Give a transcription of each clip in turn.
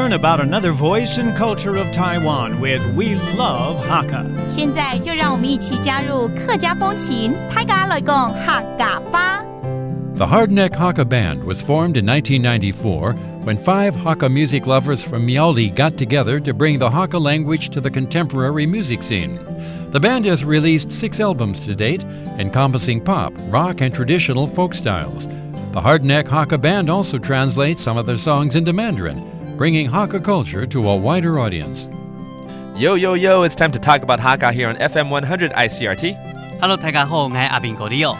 learn about another voice and culture of Taiwan with We Love Hakka. 现在就让我们一起加入客家风情，大家来讲客家吧。The Hardneck Hakka Band was formed in 1994 when 5 Hakka music lovers from Miaoli got together to bring the Hakka language to the contemporary music scene. The band has released 6 albums to date, encompassing pop, rock, and traditional folk styles. The Hardneck Hakka Band also translates some of their songs into Mandarin, bringing Hakka culture to a wider audience. Yo, yo, yo, it's time to talk about Hakka here on FM 100 ICRT. Hello， 大家好，我是阿斌哥利哦。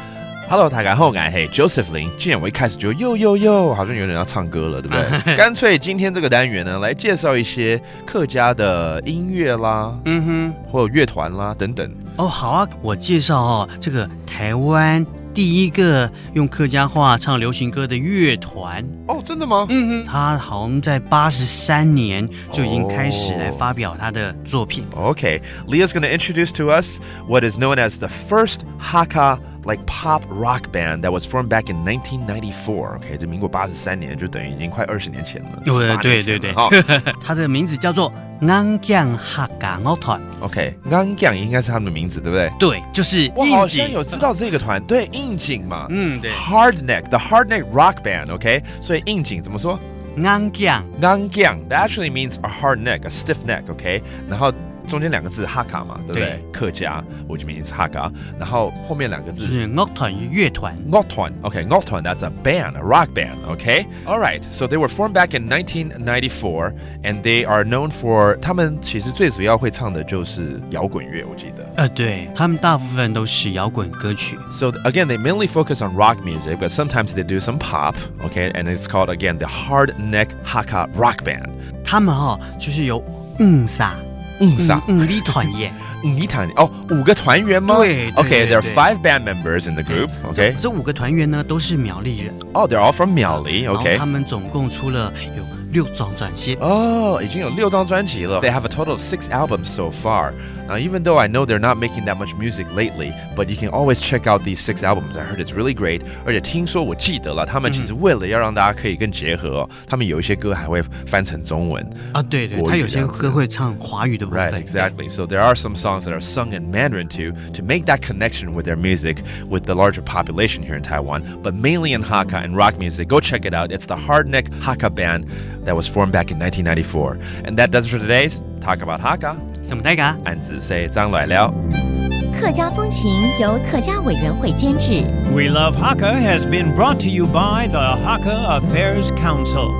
Hello， 大家好，我是 Joseph 林。既然我一开始就yo yo yo，好像有点要唱歌了，对不对？干脆今天这个单元呢，来介绍一些客家的音乐啦，或者乐团啦等等。哦，好啊，我介绍这个台湾第一个用客家话唱流行歌的乐团。哦，真的吗？他好像在83年就已经开始来发表他的作品。Okay, Leah's going to introduce to us what is known as the first Hakka pop rock band that was formed back in 1994. Okay, 这民国83年就等于已经快20年前了。对，他的名字叫做安江客家乐团。OK， 安江应该是他们的名字，对不对？对，就是应景。我好像有知道这个团，对，应景嘛。对。The Hardneck Rock Band，OK， 所以应景怎么说？安江。That actually means a hard neck, a stiff neck，OK， 然后中间2个字哈卡嘛，对不对？客家 which means Hakka， 然后后面2个字就是乐团乐团。乐团 OK， 乐团 that's a band, a rock band, OK? Alright, so they were formed back in 1994 and they are known for 他们其实最主要会唱的就是摇滚乐，我记得。对，他们大部分都是摇滚歌曲。So again, they mainly focus on rock music, but sometimes they do some pop, OK? And it's called again the Hardneck Hakka Rock Band. 他们就是有5团耶，5个团员吗？对 OK, there are 5 band members in the group. OK, 这5个团员呢都是苗栗人。they're all from Miaoli. OK, 他们总共出了有6张专辑。已经有6张专辑了。They have a total of 6 albums so far. Now, even though I know they're not making that much music lately, but you can always check out these 6 albums. I heard it's really great. 而且听说我记得了，他们其实为了要让大家可以更结合他们有一些歌还会翻成中文。对，他有些歌会唱华语的部分。Right, exactly. So there are some songs that are sung in Mandarin too, to make that connection with their music, with the larger population here in Taiwan, but mainly in Hakka and rock music. Go check it out. It's the Hardneck Hakka Band that was formed back in 1994. And that does it for today's Talk About Hakka. 什么大家？俺只say 张来了。客家风情由客家委员会监制。 We Love Hakka has been brought to you by the Hakka Affairs Council.